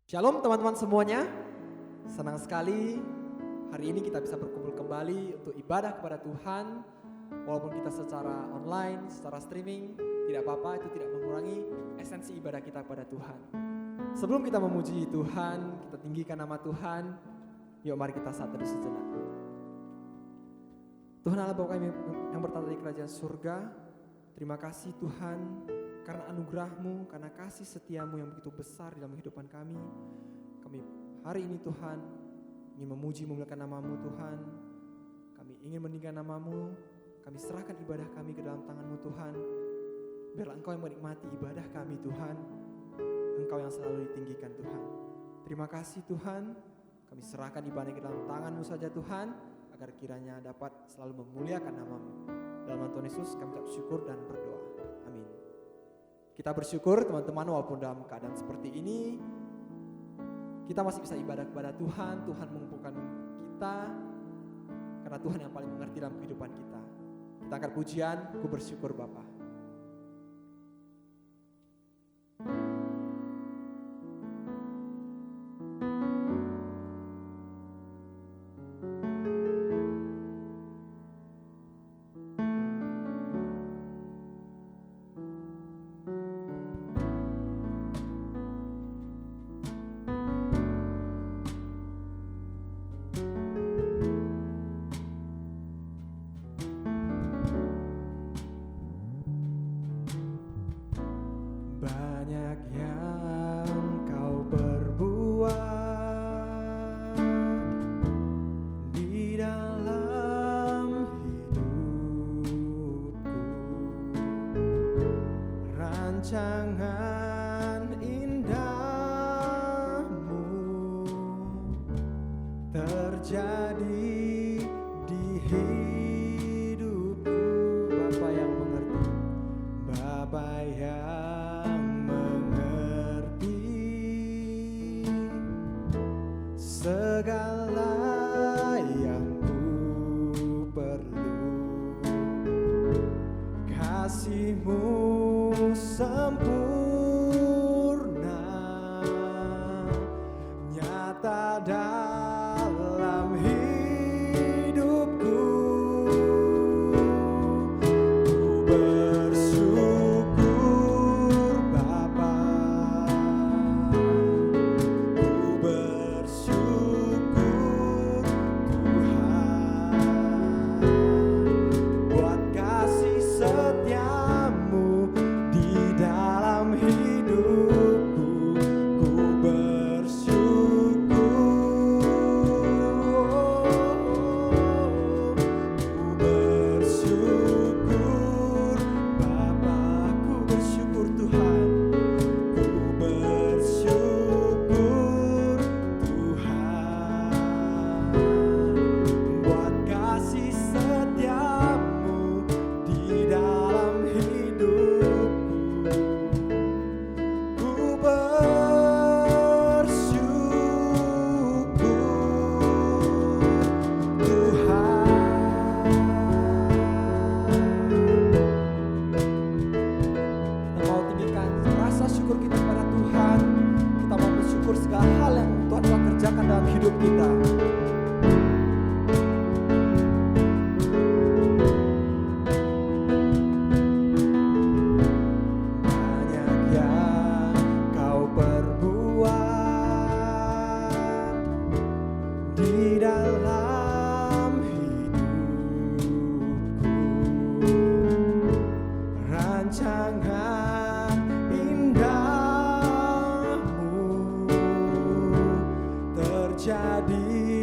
Shalom teman-teman semuanya, senang sekali hari ini kita bisa berkumpul kembali untuk ibadah kepada Tuhan. Walaupun kita secara online, secara streaming, tidak apa-apa, itu tidak mengurangi esensi ibadah kita kepada Tuhan. Sebelum kita memuji Tuhan, kita tinggikan nama Tuhan, yuk mari kita saat teduh sejenak. Tuhan Allah Bapa kami yang bertata di kerajaan surga, terima kasih Tuhan, karena anugerah-Mu, karena kasih setia-Mu yang begitu besar dalam kehidupan kami. Kami hari ini Tuhan ingin memuji memuliakan nama-Mu Tuhan. Kami ingin meninggikan nama-Mu. Kami serahkan ibadah kami ke dalam tangan-Mu Tuhan. Biarlah Engkau yang menikmati ibadah kami Tuhan. Engkau yang selalu ditinggikan Tuhan. Terima kasih Tuhan. Kami serahkan ibadah ke dalam tangan-Mu saja Tuhan, agar kiranya dapat selalu memuliakan nama-Mu. Dalam nama Tuhan Yesus kami ucap syukur dan berdoa. Amin. Kita bersyukur teman-teman, walaupun dalam keadaan seperti ini kita masih bisa ibadah kepada Tuhan. Tuhan mengumpulkan kita karena Tuhan yang paling mengerti dalam kehidupan kita. Kita angkat pujian, ku bersyukur Bapa. Banyak yang Kau perbuat di dalam hidupku, rancangan indahmu terjadi di hidupku. Bapa yang mengerti, Bapa yang mengerti segala yang ku perlu. Kasih-Mu sempurna, nyata dalam hidupku. Ku bersyukur Bapa, ku bersyukur Tuhan, buat kasih setia-Mu di dalam hidupku. Ku bersyukur, ku bersyukur Bapa, ku bersyukur Tuhan, ku bersyukur Tuhan, buat kasih setia-Mu di dalam hidupku. Ku bersyukur Tuhan. Kita mau tinggikan rasa syukur kita kepada Tuhan. Kita mau bersyukur segala hal yang Tuhan telah kerjakan dalam hidup kita. Banyak yang Kau perbuat di dalam hidupku, rancangan indahmu terjadi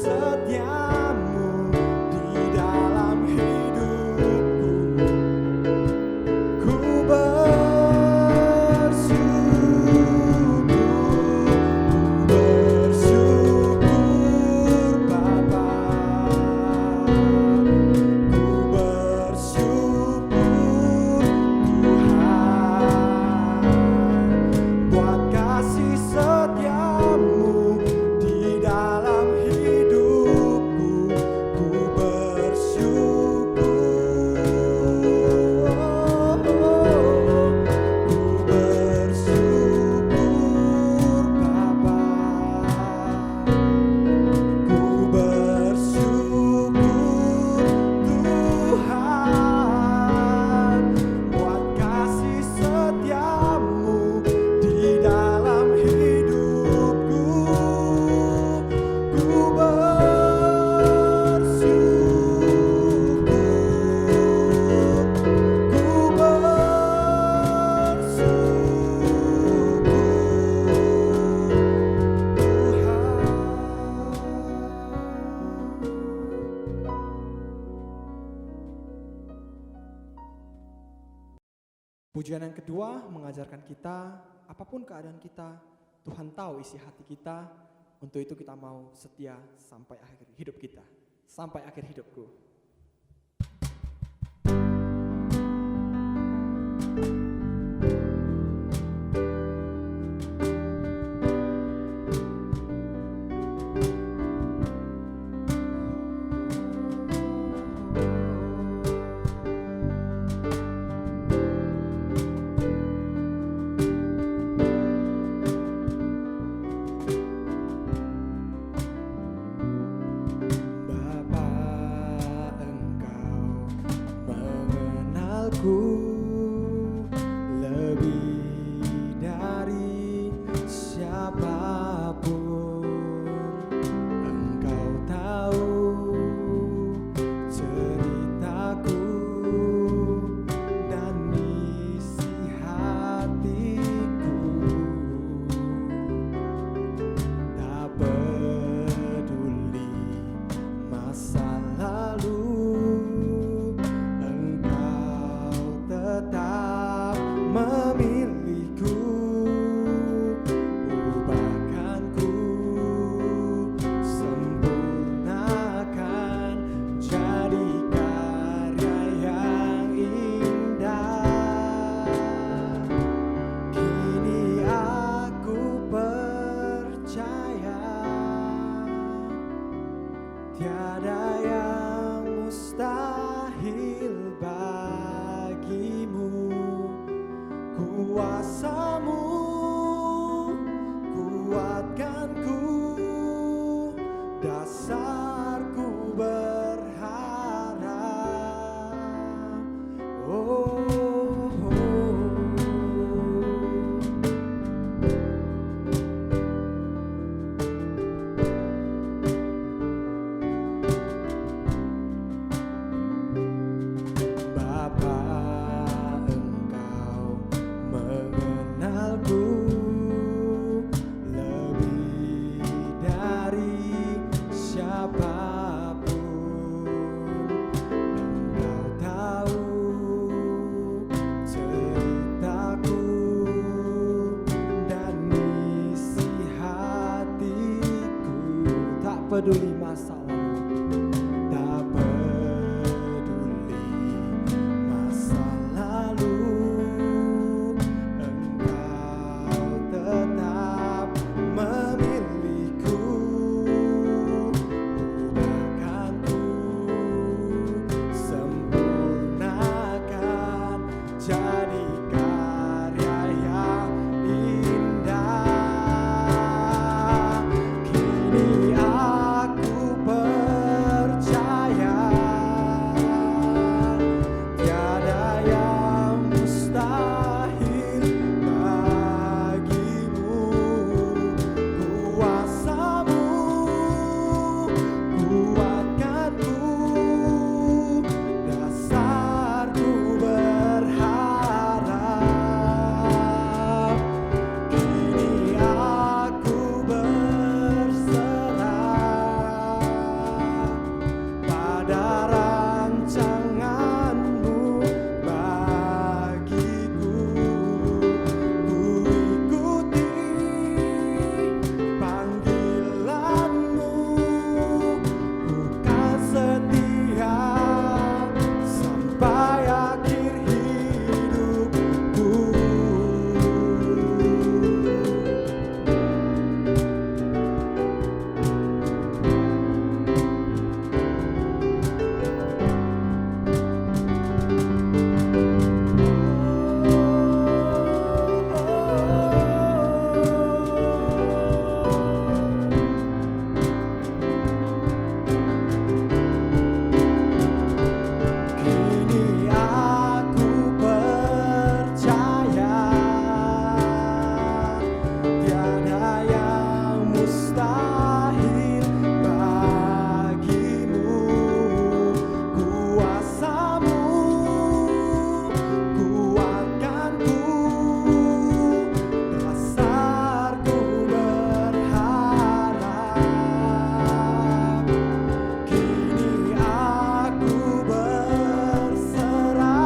setiamu di dalam hidupku. Ku bersyukur Bapa. Ku bersyukur Tuhan buat kasih setiamu di dalam hidupku. Ku bersyukur, ku bersyukur Bapa. Ku bersyukur Tuhan buat kasih setiamu di dalam hidupku. Ku bersyukur, ku Pujian yang kedua mengajarkan kita, apapun keadaan kita, Tuhan tahu isi hati kita. Untuk itu kita mau setia sampai akhir hidup kita, sampai akhir hidupku. Bapa, Engkau mengenalku lebih dari siapapun. Engkau tahu ceritaku dan isi hatiku. Tak peduli masa lalu, Engkau tetap memilihku. Ubahkanku, sempurnakan, jadi karya yang indah. Kini aku percaya tiada yang mustahil bagimu. Kuasamu kuatkanku, dasarku berharap. Bapa, Engkau mengenalku lebih dari siapapun. Engkau tahu ceritaku dan isi hatiku. Tak peduli masa lalu, tak peduli masa lalu, Engkau tetap memilihku. Ubahkanku, sempurnakan, jadi karya yang indah. Kini aku mustahil bagimu. Kuasamu kuatkanku, dasarku berharap. Kini aku berserah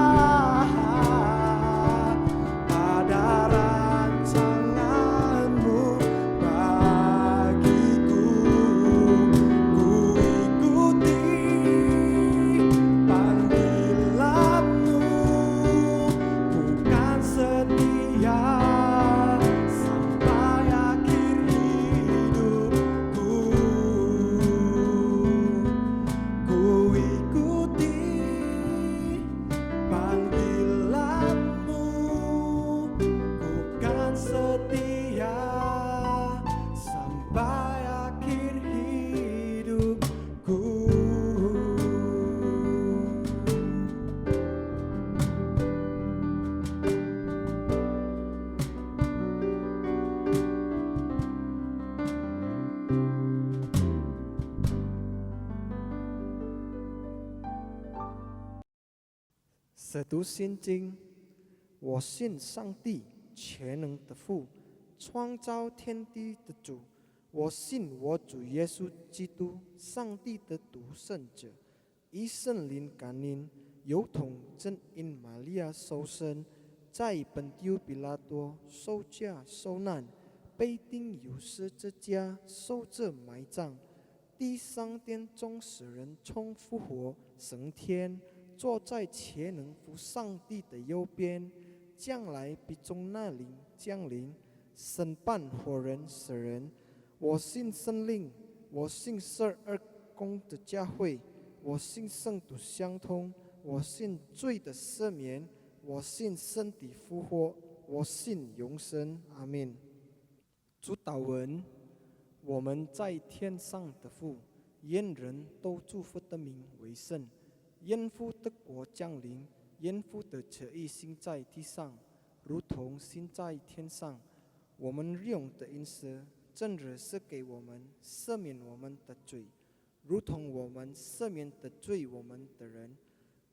pada rancanganmu bagiku. Ku ikuti panggilanmu, bukan setia sampai akhir hidupku. Ku ikuti panggilanmu, bukan setia sampai akhir hidupku.使徒信经，我信上帝全能的父，创造天地的主。我信我主耶稣基督，上帝的独生者，以圣灵感应，有统真因玛利亚受生，在本丢比拉多受驾受难，被钉有十字架，受着埋葬，第三天中死人从复活，升天，坐在全能父上帝的右边，将来必从那里降临，审判活人死人。我信圣灵，我信12宫的教会，我信圣徒相通，我信罪的赦免，我信身体复活，我信永生。阿们。主祷文：我们在天上的父，愿人都祝福的名为圣。愿父的国降临，愿父的旨意行在地上，如同行在天上。我们日用的饮食，正日赐给我们，赦免我们的罪，如同我们赦免得罪我们的人，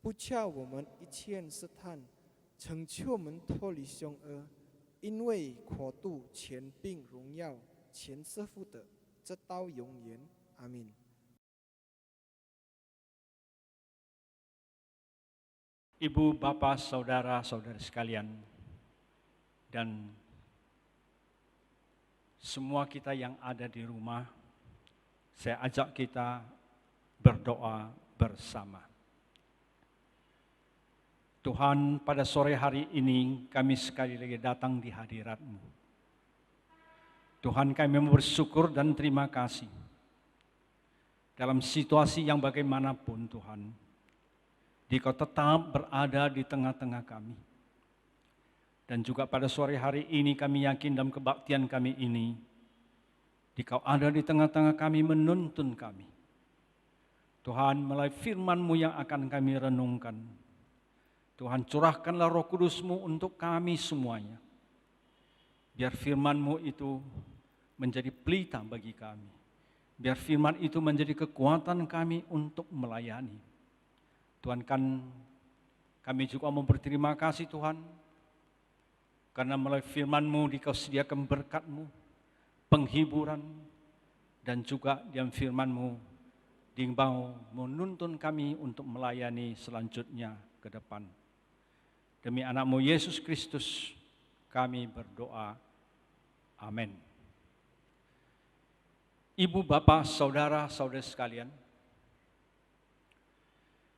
不叫我们一切试探，拯救我们脱离凶恶。因为国度、权柄、荣耀，全是父的，直到永远。阿们。Ibu, Bapak, Saudara-saudara sekalian, dan semua kita yang ada di rumah, saya ajak kita berdoa bersama. Tuhan, pada sore hari ini kami sekali lagi datang di hadirat-Mu. Tuhan, kami bersyukur dan terima kasih. Dalam situasi yang bagaimanapun Tuhan, Dikau tetap berada di tengah-tengah kami. Dan juga pada sore hari ini kami yakin dalam kebaktian kami ini, Dikau ada di tengah-tengah kami menuntun kami. Tuhan, melalui firman-Mu yang akan kami renungkan, Tuhan curahkanlah Roh Kudus-Mu untuk kami semuanya. Biar firman-Mu itu menjadi pelita bagi kami. Biar firman itu menjadi kekuatan kami untuk melayani. Tuhan, kan kami juga mau berterima kasih Tuhan, karena melalui firman-Mu Dikau sediakan berkat-Mu, penghiburan, dan juga dalam firman-Mu Dikau menuntun kami untuk melayani selanjutnya ke depan. Demi anak-Mu Yesus Kristus kami berdoa. Amin. Ibu, Bapak, Saudara-saudara sekalian,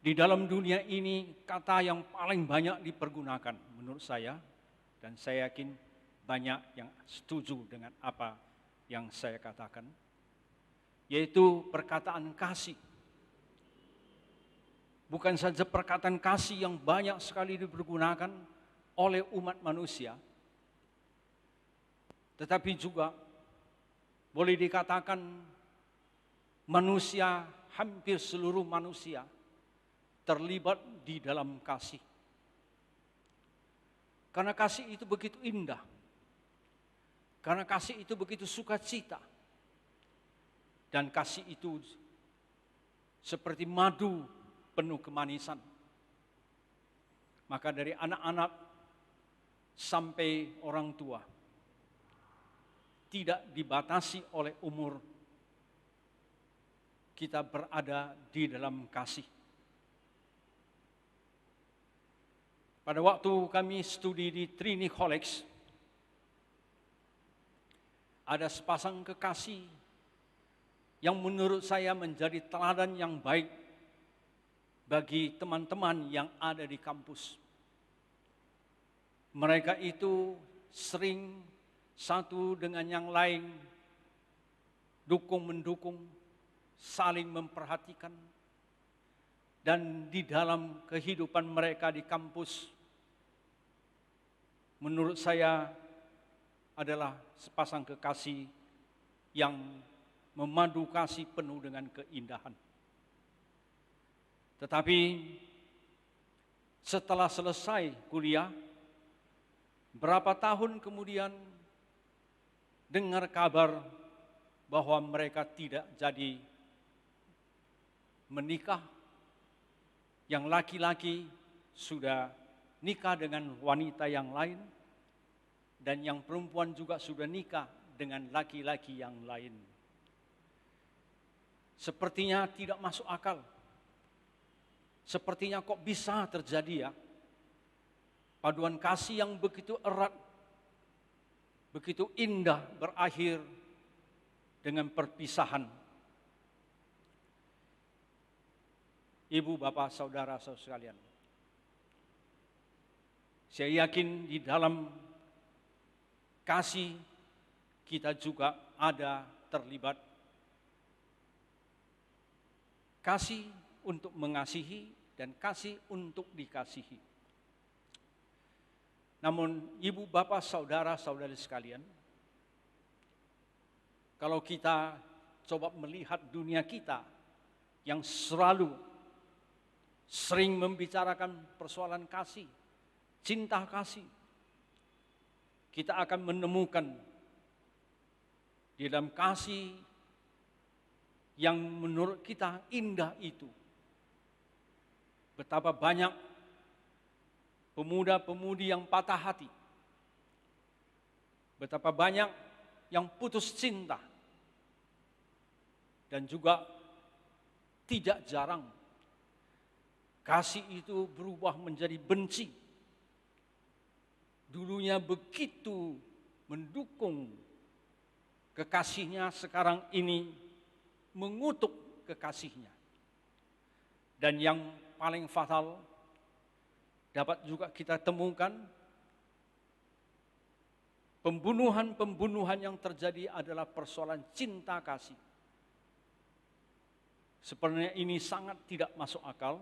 di dalam dunia ini kata yang paling banyak dipergunakan menurut saya, dan saya yakin banyak yang setuju dengan apa yang saya katakan, yaitu perkataan kasih. Bukan saja perkataan kasih yang banyak sekali dipergunakan oleh umat manusia, tetapi juga boleh dikatakan manusia, hampir seluruh manusia terlibat di dalam kasih. Karena kasih itu begitu indah. Karena kasih itu begitu sukacita. Dan kasih itu seperti madu penuh kemanisan. Maka dari anak-anak sampai orang tua, tidak dibatasi oleh umur, kita berada di dalam kasih. Pada waktu kami studi di Trinity College, ada sepasang kekasih yang menurut saya menjadi teladan yang baik bagi teman-teman yang ada di kampus. Mereka itu sering satu dengan yang lain dukung-mendukung, saling memperhatikan, dan di dalam kehidupan mereka di kampus, menurut saya adalah sepasang kekasih yang memadu kasih penuh dengan keindahan. Tetapi setelah selesai kuliah, berapa tahun kemudian dengar kabar bahwa mereka tidak jadi menikah. Yang laki-laki sudah nikah dengan wanita yang lain, dan yang perempuan juga sudah nikah dengan laki-laki yang lain. Sepertinya tidak masuk akal. Sepertinya kok bisa terjadi ya? Paduan kasih yang begitu erat, begitu indah berakhir dengan perpisahan. Ibu, bapak, saudara-saudara sekalian, saya yakin di dalam kasih kita juga ada terlibat. Kasih untuk mengasihi dan kasih untuk dikasihi. Namun ibu, bapak, saudara-saudari sekalian, kalau kita coba melihat dunia kita yang selalu sering membicarakan persoalan kasih, cinta kasih, kita akan menemukan di dalam kasih yang menurut kita indah itu, betapa banyak pemuda-pemudi yang patah hati, betapa banyak yang putus cinta, dan juga tidak jarang kasih itu berubah menjadi benci. Dulunya begitu mendukung kekasihnya, sekarang ini mengutuk kekasihnya. Dan yang paling fatal dapat juga kita temukan, pembunuhan-pembunuhan yang terjadi adalah persoalan cinta kasih. Sebenarnya ini sangat tidak masuk akal,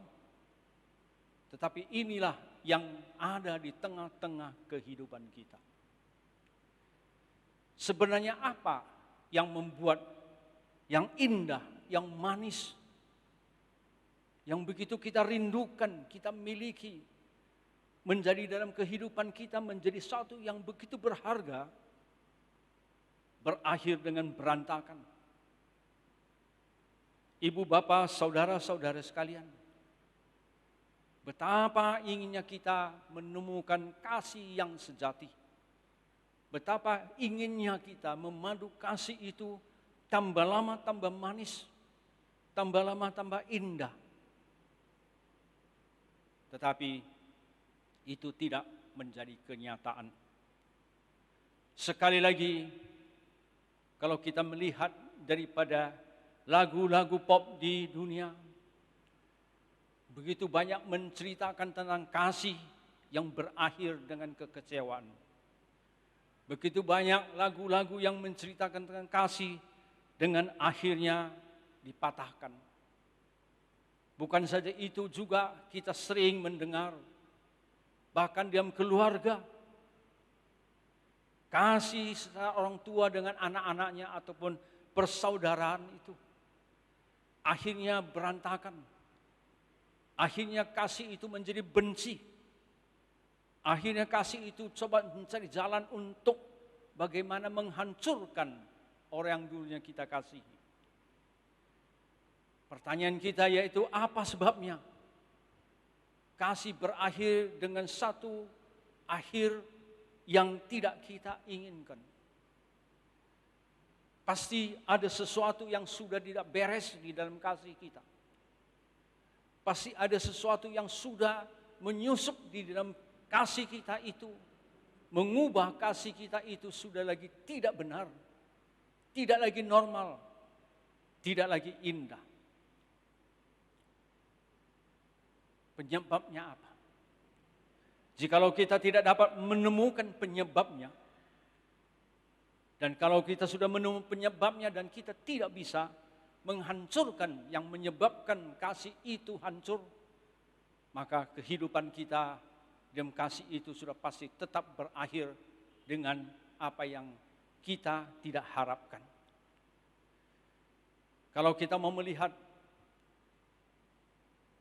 tetapi inilah yang ada di tengah-tengah kehidupan kita. Sebenarnya apa yang membuat yang indah, yang manis, yang begitu kita rindukan, kita miliki, menjadi dalam kehidupan kita menjadi satu yang begitu berharga, berakhir dengan berantakan? Ibu, bapak, saudara-saudara sekalian, betapa inginnya kita menemukan kasih yang sejati. Betapa inginnya kita memadu kasih itu tambah lama tambah manis, tambah lama tambah indah. Tetapi itu tidak menjadi kenyataan. Sekali lagi, kalau kita melihat daripada lagu-lagu pop di dunia, begitu banyak menceritakan tentang kasih yang berakhir dengan kekecewaan. Begitu banyak lagu-lagu yang menceritakan tentang kasih dengan akhirnya dipatahkan. Bukan saja itu, juga kita sering mendengar, bahkan dalam keluarga, kasih seorang tua dengan anak-anaknya ataupun persaudaraan itu akhirnya berantakan. Akhirnya kasih itu menjadi benci. Akhirnya kasih itu coba mencari jalan untuk bagaimana menghancurkan orang yang dulunya kita kasihi. Pertanyaan kita yaitu apa sebabnya? Kasih berakhir dengan satu akhir yang tidak kita inginkan. Pasti ada sesuatu yang sudah tidak beres di dalam kasih kita. Pasti ada sesuatu yang sudah menyusup di dalam kasih kita itu, mengubah kasih kita itu sudah lagi tidak benar, tidak lagi normal, tidak lagi indah. Penyebabnya apa? Jikalau kita tidak dapat menemukan penyebabnya, dan kalau kita sudah menemukan penyebabnya dan kita tidak bisa menghancurkan yang menyebabkan kasih itu hancur, maka kehidupan kita dalam kasih itu sudah pasti tetap berakhir dengan apa yang kita tidak harapkan. Kalau kita mau melihat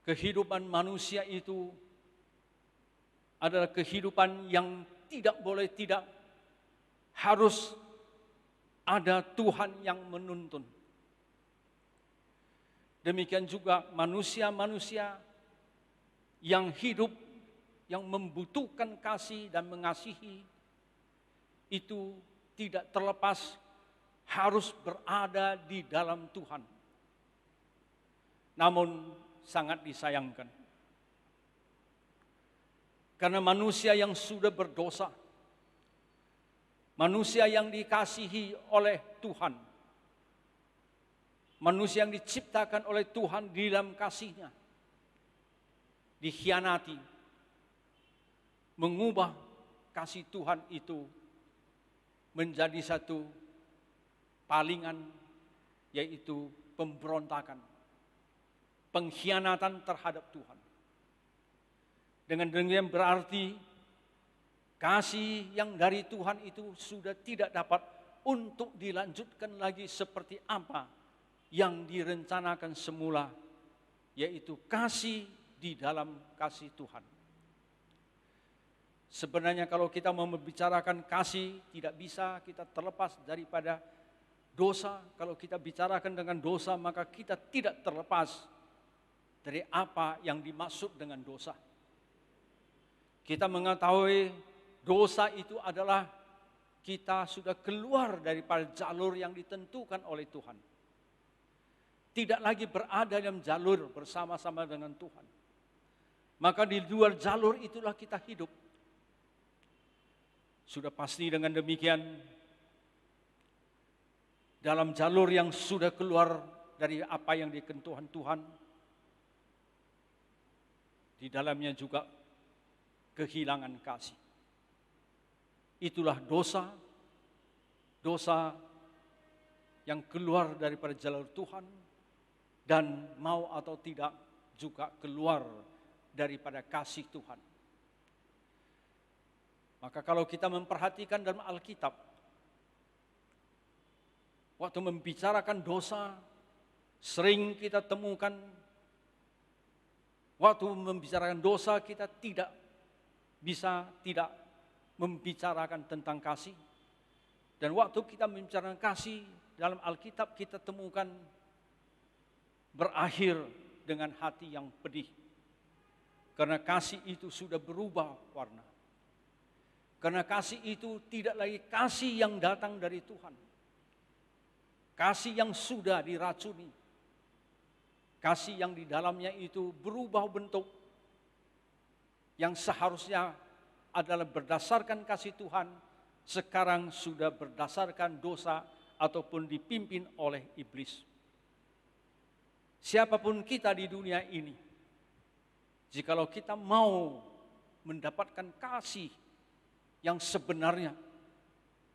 kehidupan manusia itu adalah kehidupan yang tidak boleh tidak harus ada Tuhan yang menuntun. Demikian juga manusia-manusia yang hidup, yang membutuhkan kasih dan mengasihi, itu tidak terlepas harus berada di dalam Tuhan. Namun sangat disayangkan, karena manusia yang sudah berdosa, manusia yang dikasihi oleh Tuhan, manusia yang diciptakan oleh Tuhan di dalam kasih-Nya, dikhianati, mengubah kasih Tuhan itu menjadi satu palingan, yaitu pemberontakan, pengkhianatan terhadap Tuhan. Dengan demikian berarti kasih yang dari Tuhan itu sudah tidak dapat untuk dilanjutkan lagi seperti apa yang direncanakan semula, yaitu kasih di dalam kasih Tuhan. Sebenarnya kalau kita mau membicarakan kasih, tidak bisa kita terlepas daripada dosa. Kalau kita bicarakan dengan dosa, maka kita tidak terlepas dari apa yang dimaksud dengan dosa. Kita mengetahui dosa itu adalah kita sudah keluar daripada jalur yang ditentukan oleh Tuhan. Tidak lagi berada dalam jalur bersama-sama dengan Tuhan. Maka di luar jalur itulah kita hidup. Sudah pasti dengan demikian, dalam jalur yang sudah keluar dari apa yang dikehentukan Tuhan, di dalamnya juga kehilangan kasih. Itulah dosa, dosa yang keluar daripada jalur Tuhan, dan mau atau tidak juga keluar daripada kasih Tuhan. Maka kalau kita memperhatikan dalam Alkitab, waktu membicarakan dosa, sering kita temukan, waktu membicarakan dosa kita tidak bisa tidak membicarakan tentang kasih. Dan waktu kita membicarakan kasih dalam Alkitab, kita temukan berakhir dengan hati yang pedih. Karena kasih itu sudah berubah warna. Karena kasih itu tidak lagi kasih yang datang dari Tuhan. Kasih yang sudah diracuni. Kasih yang di dalamnya itu berubah bentuk. Yang seharusnya adalah berdasarkan kasih Tuhan, sekarang sudah berdasarkan dosa ataupun dipimpin oleh iblis. Siapapun kita di dunia ini, jikalau kita mau mendapatkan kasih yang sebenarnya,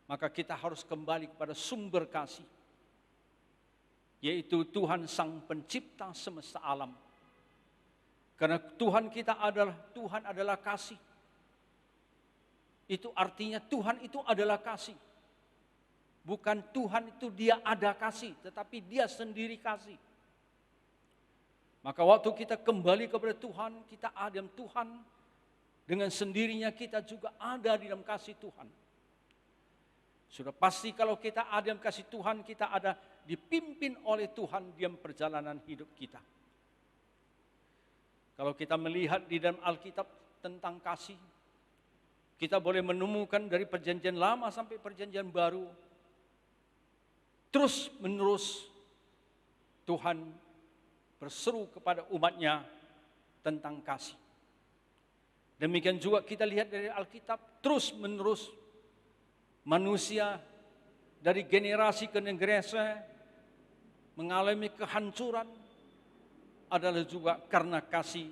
maka kita harus kembali kepada sumber kasih, yaitu Tuhan Sang Pencipta semesta alam. Karena Tuhan kita adalah kasih. Itu artinya Tuhan itu adalah kasih. Bukan Tuhan itu dia ada kasih, tetapi dia sendiri kasih. Maka waktu kita kembali kepada Tuhan, kita ada dalam Tuhan, dengan sendirinya kita juga ada di dalam kasih Tuhan. Sudah pasti kalau kita ada dalam kasih Tuhan, kita ada dipimpin oleh Tuhan dalam perjalanan hidup kita. Kalau kita melihat di dalam Alkitab tentang kasih, kita boleh menemukan dari perjanjian lama sampai perjanjian baru, terus menerus Tuhan berseru kepada umatnya tentang kasih. Demikian juga kita lihat dari Alkitab, terus menerus manusia dari generasi ke generasi mengalami kehancuran adalah juga karena kasih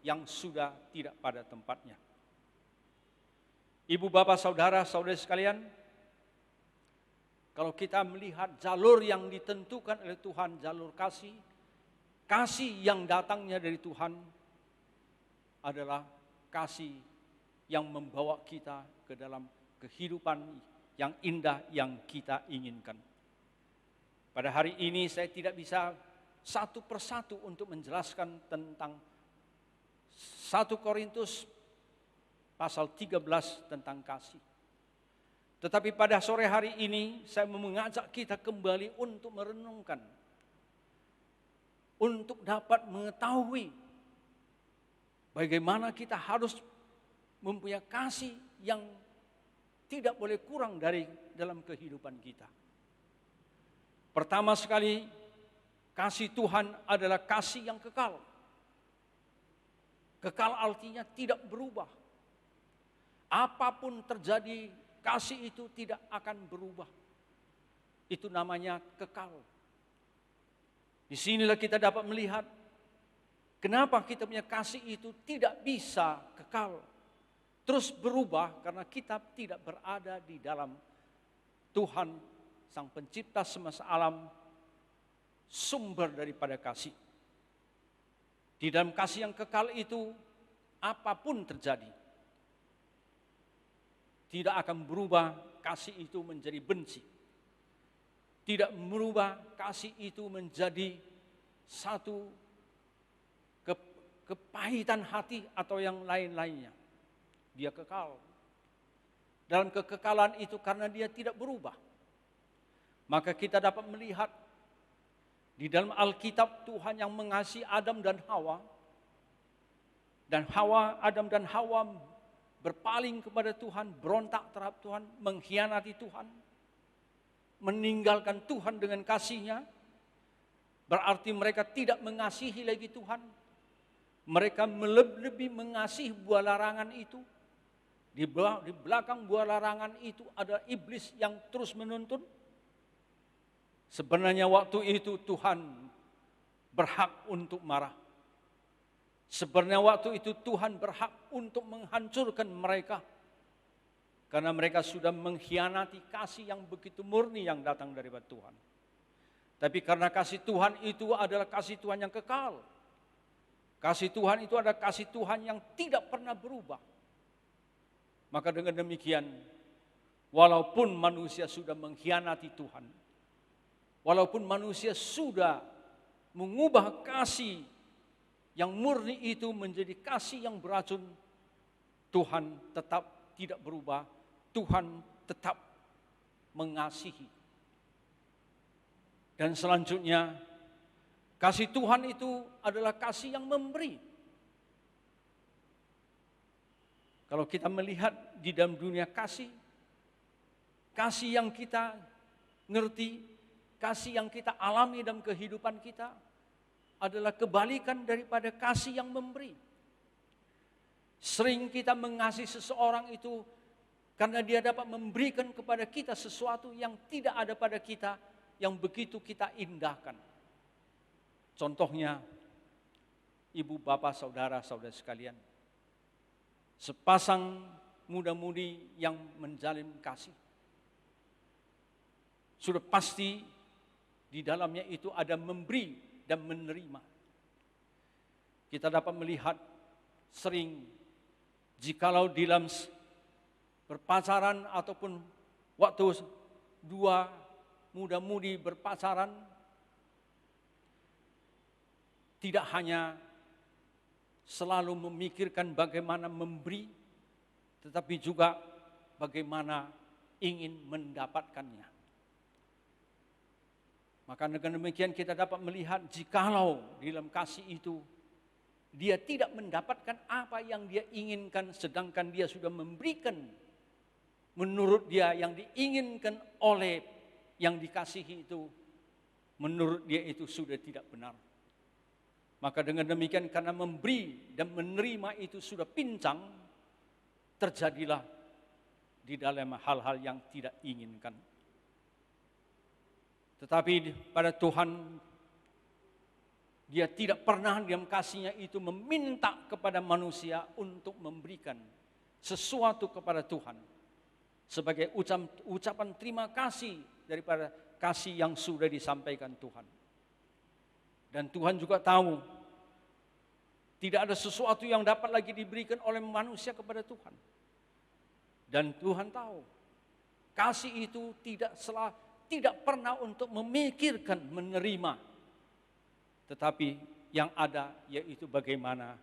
yang sudah tidak pada tempatnya. Ibu, bapak, saudara, saudari sekalian, kalau kita melihat jalur yang ditentukan oleh Tuhan, jalur kasih, kasih yang datangnya dari Tuhan adalah kasih yang membawa kita ke dalam kehidupan yang indah yang kita inginkan. Pada hari ini saya tidak bisa satu persatu untuk menjelaskan tentang 1 Korintus pasal 13 tentang kasih. Tetapi pada sore hari ini saya mau mengajak kita kembali untuk merenungkan, untuk dapat mengetahui bagaimana kita harus mempunyai kasih yang tidak boleh kurang dari dalam kehidupan kita. Pertama sekali, kasih Tuhan adalah kasih yang kekal. Kekal artinya tidak berubah. Apapun terjadi, kasih itu tidak akan berubah. Itu namanya kekal. Disinilah kita dapat melihat kenapa kita punya kasih itu tidak bisa kekal, terus berubah, karena kita tidak berada di dalam Tuhan, Sang Pencipta semesta alam, sumber daripada kasih. Di dalam kasih yang kekal itu, apapun terjadi, tidak akan berubah kasih itu menjadi benci. Tidak merubah kasih itu menjadi satu kepahitan hati atau yang lain-lainnya. Dia kekal. Dalam kekekalan itu karena dia tidak berubah. Maka kita dapat melihat di dalam Alkitab Tuhan yang mengasihi Adam dan Hawa. Dan Adam dan Hawa berpaling kepada Tuhan, berontak terhadap Tuhan, mengkhianati Tuhan, meninggalkan Tuhan dengan kasih-Nya. Berarti mereka tidak mengasihi lagi Tuhan. Mereka lebih mengasihi buah larangan itu. Di belakang buah larangan itu ada iblis yang terus menuntun. Sebenarnya waktu itu Tuhan berhak untuk marah. Sebenarnya waktu itu Tuhan berhak untuk menghancurkan mereka. Karena mereka sudah mengkhianati kasih yang begitu murni yang datang dari Tuhan. Tapi karena kasih Tuhan itu adalah kasih Tuhan yang kekal. Kasih Tuhan itu adalah kasih Tuhan yang tidak pernah berubah. Maka dengan demikian, walaupun manusia sudah mengkhianati Tuhan, walaupun manusia sudah mengubah kasih yang murni itu menjadi kasih yang beracun, Tuhan tetap tidak berubah. Tuhan tetap mengasihi. Dan selanjutnya, kasih Tuhan itu adalah kasih yang memberi. Kalau kita melihat di dalam dunia kasih, kasih yang kita ngerti, kasih yang kita alami dalam kehidupan kita adalah kebalikan daripada kasih yang memberi. Sering kita mengasihi seseorang itu karena dia dapat memberikan kepada kita sesuatu yang tidak ada pada kita, yang begitu kita indahkan. Contohnya, ibu, bapak, saudara, saudara sekalian, sepasang muda-mudi yang menjalin kasih, sudah pasti di dalamnya itu ada memberi dan menerima. Kita dapat melihat sering jikalau di dalam berpacaran ataupun waktu dua muda-mudi berpacaran, tidak hanya selalu memikirkan bagaimana memberi, tetapi juga bagaimana ingin mendapatkannya. Maka dengan demikian kita dapat melihat jikalau di dalam kasih itu dia tidak mendapatkan apa yang dia inginkan, sedangkan dia sudah memberikan menurut dia yang diinginkan oleh yang dikasihi itu, menurut dia itu sudah tidak benar. Maka dengan demikian karena memberi dan menerima itu sudah pincang, terjadilah di dalam hal-hal yang tidak inginkan. Tetapi pada Tuhan, dia tidak pernah dalam kasihnya itu meminta kepada manusia untuk memberikan sesuatu kepada Tuhan sebagai ucapan terima kasih daripada kasih yang sudah disampaikan Tuhan. Dan Tuhan juga tahu tidak ada sesuatu yang dapat lagi diberikan oleh manusia kepada Tuhan. Dan Tuhan tahu kasih itu tidak pernah untuk memikirkan menerima, tetapi yang ada yaitu bagaimana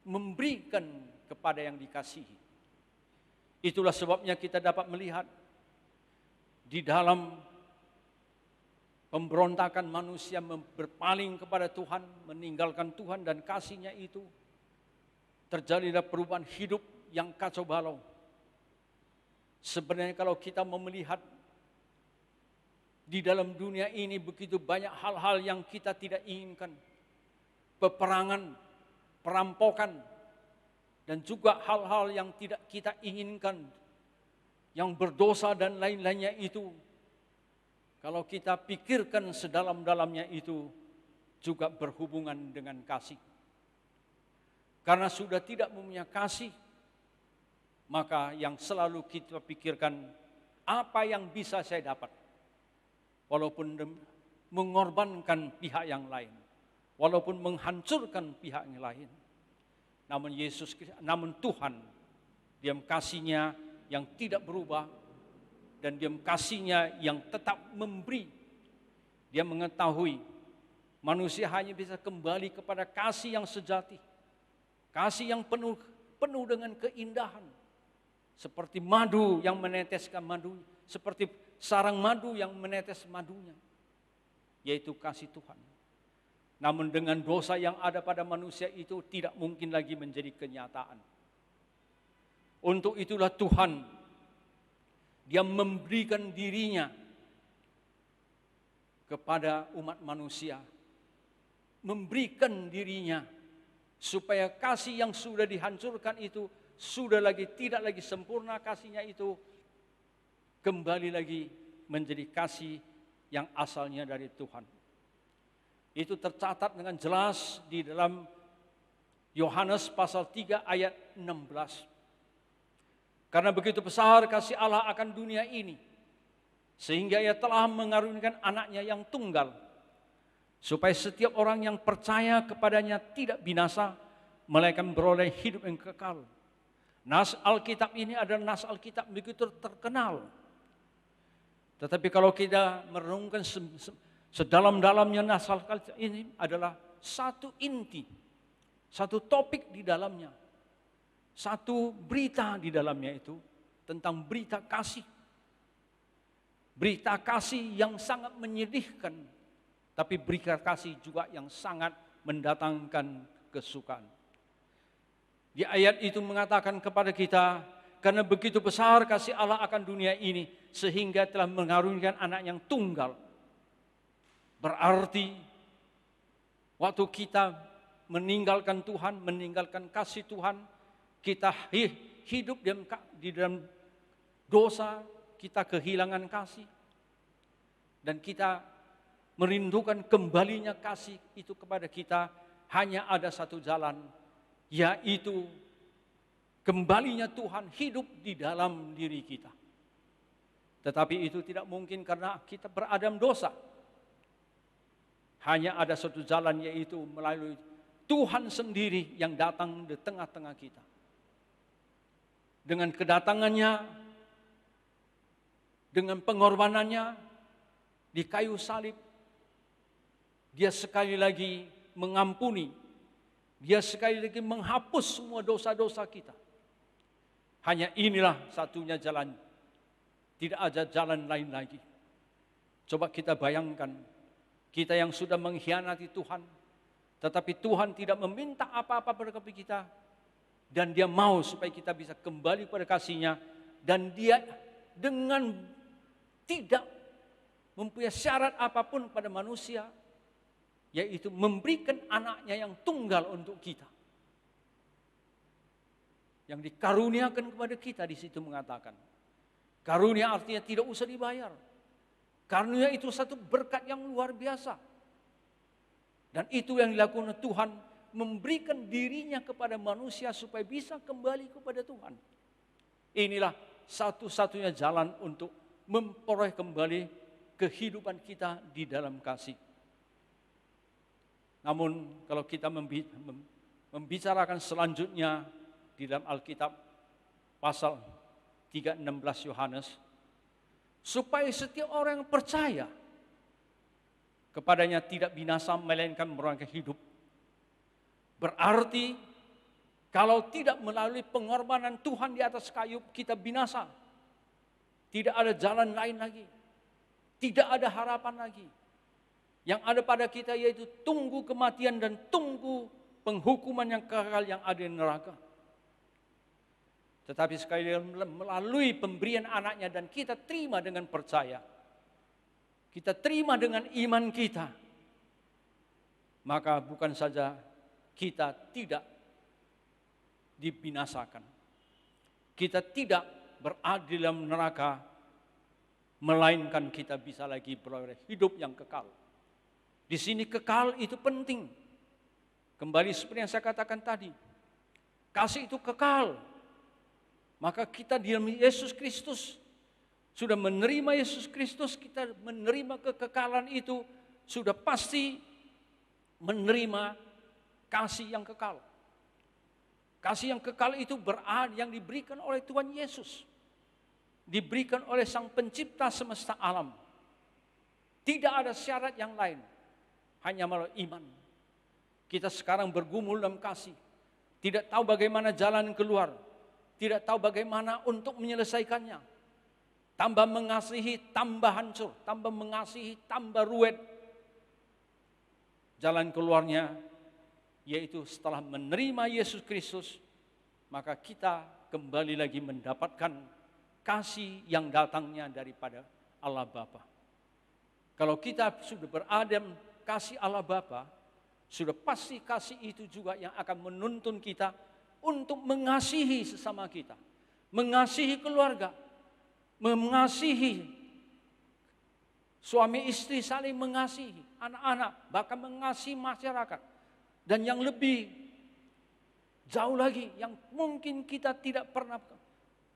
memberikan kepada yang dikasihi. Itulah sebabnya kita dapat melihat di dalam pemberontakan manusia berpaling kepada Tuhan, meninggalkan Tuhan dan kasihnya itu, terjadilah perubahan hidup yang kacau balau. Sebenarnya kalau kita mau melihat di dalam dunia ini begitu banyak hal-hal yang kita tidak inginkan. Peperangan, perampokan, dan juga hal-hal yang tidak kita inginkan. Yang berdosa dan lain-lainnya itu. Kalau kita pikirkan sedalam-dalamnya itu juga berhubungan dengan kasih. Karena sudah tidak mempunyai kasih, maka yang selalu kita pikirkan, apa yang bisa saya dapat? Walaupun mengorbankan pihak yang lain, walaupun menghancurkan pihak yang lain. Namun Tuhan, diam kasihnya yang tidak berubah, dan diam kasihnya yang tetap memberi. Dia mengetahui manusia hanya bisa kembali kepada kasih yang sejati, kasih yang penuh dengan keindahan, seperti madu yang meneteskan madu, seperti sarang madu yang menetes madunya, yaitu kasih Tuhan. Namun dengan dosa yang ada pada manusia itu tidak mungkin lagi menjadi kenyataan. Untuk itulah Tuhan, dia memberikan dirinya kepada umat manusia, memberikan dirinya supaya kasih yang sudah dihancurkan itu tidak lagi sempurna kasihnya itu, kembali lagi menjadi kasih yang asalnya dari Tuhan. Itu tercatat dengan jelas di dalam Yohanes pasal 3 ayat 16. Karena begitu besar kasih Allah akan dunia ini, sehingga ia telah mengaruniakan anaknya yang tunggal, supaya setiap orang yang percaya kepadanya tidak binasa, melainkan beroleh hidup yang kekal. Nas Alkitab ini adalah nas Alkitab begitu terkenal. Tetapi kalau kita merenungkan sedalam-dalamnya nas Alkitab ini adalah satu inti, satu topik di dalamnya, satu berita di dalamnya itu tentang berita kasih. Berita kasih yang sangat menyedihkan, tapi berita kasih juga yang sangat mendatangkan kesukaan. Di ayat itu mengatakan kepada kita, karena begitu besar kasih Allah akan dunia ini, sehingga telah mengaruniakan anak yang tunggal. Berarti waktu kita meninggalkan Tuhan, meninggalkan kasih Tuhan, kita hidup di dalam dosa, kita kehilangan kasih, dan kita merindukan kembalinya kasih itu kepada kita. Hanya ada satu jalan, yaitu kembalinya Tuhan hidup di dalam diri kita. Tetapi itu tidak mungkin karena kita beradam dosa. Hanya ada satu jalan, yaitu melalui Tuhan sendiri yang datang di tengah-tengah kita. Dengan kedatangannya, dengan pengorbanannya di kayu salib, dia sekali lagi mengampuni, dia sekali lagi menghapus semua dosa-dosa kita. Hanya inilah satunya jalan, tidak ada jalan lain lagi. Coba kita bayangkan, Kita yang sudah mengkhianati Tuhan, tetapi Tuhan tidak meminta apa-apa pada kita, dan Dia mau supaya kita bisa kembali pada kasih-Nya, dan Dia dengan tidak mempunyai syarat apapun pada manusia, yaitu memberikan anaknya yang tunggal untuk kita. Yang dikaruniakan kepada kita di situ mengatakan, karunia artinya tidak usah dibayar. Karunia itu satu berkat yang luar biasa. Dan itu yang dilakukan Tuhan, memberikan dirinya kepada manusia supaya bisa kembali kepada Tuhan. Inilah satu-satunya jalan untuk memperoleh kembali kehidupan kita di dalam kasih. Namun kalau kita membicarakan selanjutnya di dalam Alkitab pasal 3:16 Yohanes, supaya setiap orang yang percaya kepadanya tidak binasa melainkan beroleh hidup. Berarti kalau tidak melalui pengorbanan Tuhan di atas kayu, kita binasa. Tidak ada jalan lain lagi. Tidak ada harapan lagi. Yang ada pada kita yaitu tunggu kematian dan tunggu penghukuman yang kekal yang ada di neraka. Tetapi sekali lagi melalui pemberian anaknya dan kita terima dengan percaya, kita terima dengan iman kita, maka bukan saja kita tidak dibinasakan, kita tidak berada di dalam neraka, melainkan kita bisa lagi beroleh hidup yang kekal. Di sini kekal itu penting. Kembali seperti yang saya katakan tadi, kasih itu kekal. Maka kita di dalam Yesus Kristus, sudah menerima Yesus Kristus, kita menerima kekekalan itu, sudah pasti menerima kasih yang kekal. Kasih yang kekal itu berada yang diberikan oleh Tuhan Yesus. Diberikan oleh Sang Pencipta semesta alam. Tidak ada syarat yang lain, hanya melalui iman. Kita sekarang bergumul dalam kasih, tidak tahu bagaimana jalan keluar, tidak tahu bagaimana untuk menyelesaikannya. Tambah mengasihi, tambah hancur. Tambah mengasihi, tambah ruwet. Jalan keluarnya, yaitu setelah menerima Yesus Kristus, maka kita kembali lagi mendapatkan kasih yang datangnya daripada Allah Bapa. Kalau kita sudah berada kasih Allah Bapa, sudah pasti kasih itu juga yang akan menuntun kita untuk mengasihi sesama kita, mengasihi keluarga, mengasihi suami istri, saling mengasihi anak-anak, bahkan mengasihi masyarakat. Dan yang lebih jauh lagi, yang mungkin kita tidak pernah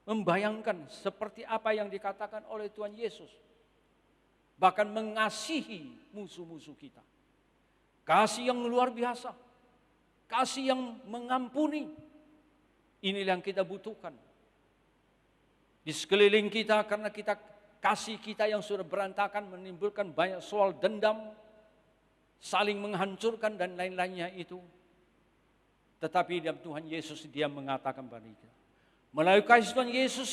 membayangkan seperti apa yang dikatakan oleh Tuhan Yesus. Bahkan mengasihi musuh-musuh kita. Kasih yang luar biasa, kasih yang mengampuni. Inilah yang kita butuhkan. Di sekeliling kita, karena kita kasih kita yang sudah berantakan menimbulkan banyak soal dendam, saling menghancurkan dan lain-lainnya itu. Tetapi dalam Tuhan Yesus Dia mengatakan kepada kita, melalui kasih Tuhan Yesus,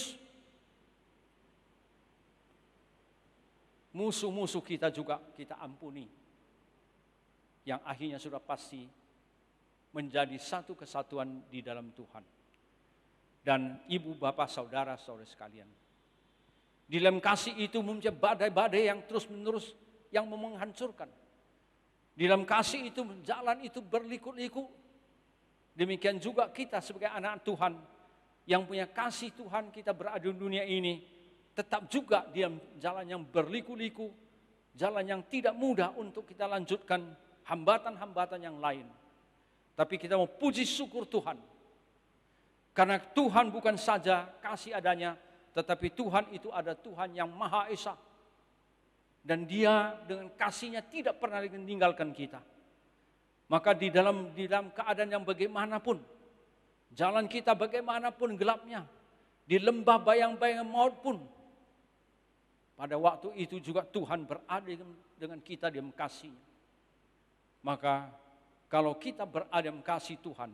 musuh-musuh kita juga kita ampuni. Yang akhirnya sudah pasti menjadi satu kesatuan di dalam Tuhan. Dan ibu, bapak, saudara-saudara sekalian, di dalam kasih itu muncul badai-badai yang terus-menerus yang menghancurkan. Di dalam kasih itu jalan itu berliku-liku. Demikian juga kita sebagai anak Tuhan yang punya kasih Tuhan, kita berada di dunia ini tetap juga di dalam jalan yang berliku-liku, jalan yang tidak mudah untuk kita lanjutkan, hambatan-hambatan yang lain. Tapi kita mau puji syukur Tuhan. Karena Tuhan bukan saja kasih adanya, tetapi Tuhan itu ada Tuhan yang Maha Esa. Dan Dia dengan kasih-Nya tidak pernah meninggalkan kita. Maka di dalam keadaan yang bagaimanapun, jalan kita bagaimanapun gelapnya, di lembah bayang-bayang maut pun, pada waktu itu juga Tuhan berada dengan kita di dalam kasih-Nya. Maka kalau kita berada dalam kasih Tuhan,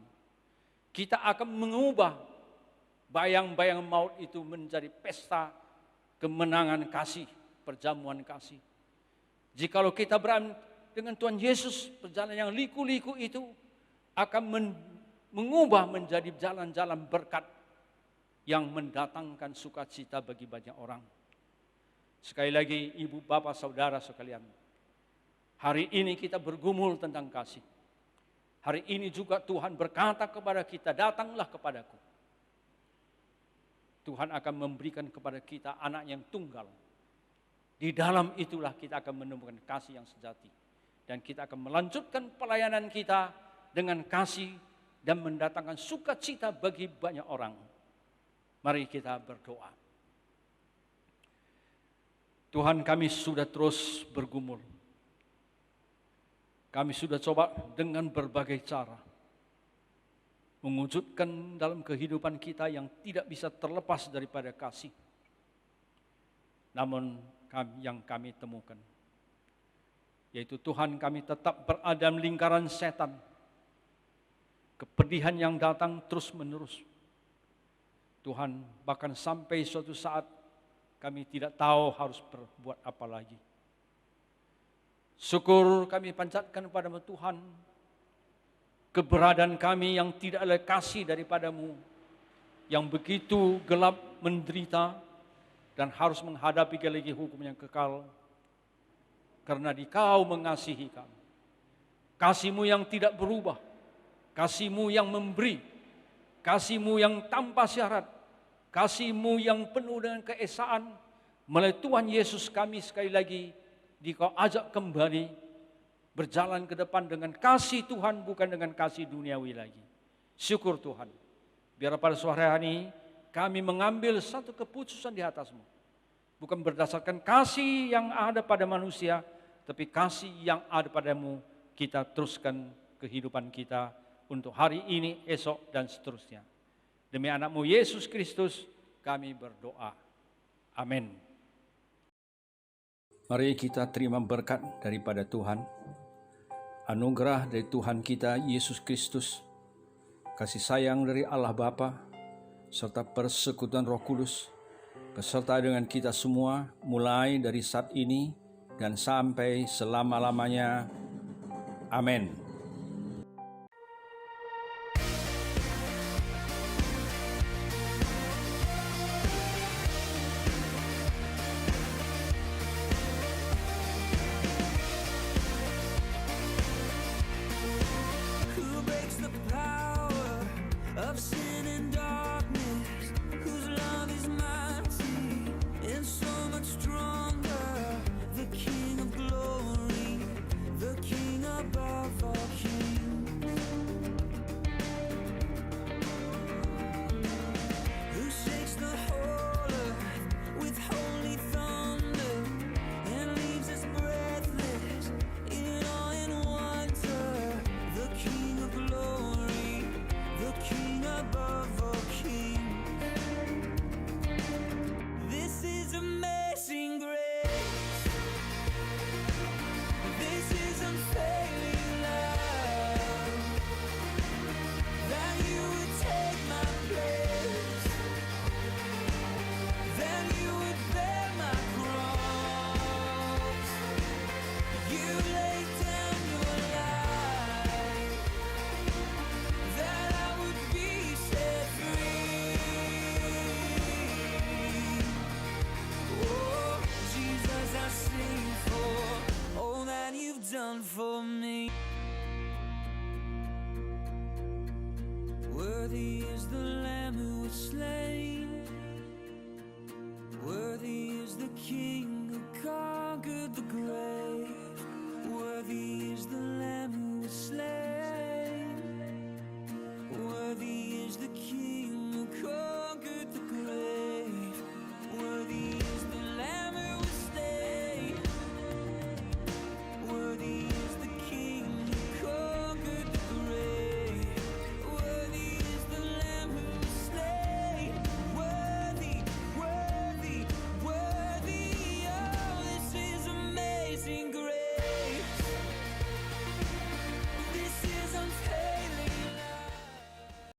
kita akan mengubah bayang-bayang maut itu menjadi pesta kemenangan kasih, perjamuan kasih. Jikalau kita berada dengan Tuhan Yesus, perjalanan yang liku-liku itu akan mengubah menjadi jalan-jalan berkat yang mendatangkan sukacita bagi banyak orang. Sekali lagi, ibu, bapak, saudara sekalian, hari ini kita bergumul tentang kasih. Hari ini juga Tuhan berkata kepada kita, datanglah kepadaku. Tuhan akan memberikan kepada kita anak yang tunggal. Di dalam itulah kita akan menemukan kasih yang sejati. Dan kita akan melanjutkan pelayanan kita dengan kasih dan mendatangkan sukacita bagi banyak orang. Mari kita berdoa. Tuhan, kami sudah terus bergumul. Kami sudah coba dengan berbagai cara mewujudkan dalam kehidupan kita yang tidak bisa terlepas daripada kasih. Namun yang kami temukan, yaitu Tuhan, kami tetap berada dalam lingkaran setan. Kepedihan yang datang terus menerus. Tuhan, bahkan sampai suatu saat kami tidak tahu harus berbuat apa lagi. Syukur kami panjatkan kepada-Mu Tuhan, keberadaan kami yang tidak ada kasih daripada-Mu, yang begitu gelap menderita dan harus menghadapi lagi hukum yang kekal, karena Dikau mengasihi kami. Kasih-Mu yang tidak berubah, kasih-Mu yang memberi, kasih-Mu yang tanpa syarat, kasih-Mu yang penuh dengan keesaan, melalui Tuhan Yesus kami sekali lagi Dikau ajak kembali berjalan ke depan dengan kasih Tuhan, bukan dengan kasih duniawi lagi. Syukur Tuhan. Biar pada sore hari ini kami mengambil satu keputusan di atas-Mu. Bukan berdasarkan kasih yang ada pada manusia, tapi kasih yang ada padamu kita teruskan kehidupan kita untuk hari ini, esok, dan seterusnya. Demi anak-Mu Yesus Kristus kami berdoa. Amin. Mari kita terima berkat daripada Tuhan. Anugerah dari Tuhan kita Yesus Kristus, kasih sayang dari Allah Bapa, serta persekutuan Roh Kudus beserta dengan kita semua mulai dari saat ini dan sampai selama-lamanya. Amin. done for me. Worthy is the Lamb who was slain. Worthy is the King who conquered the grave.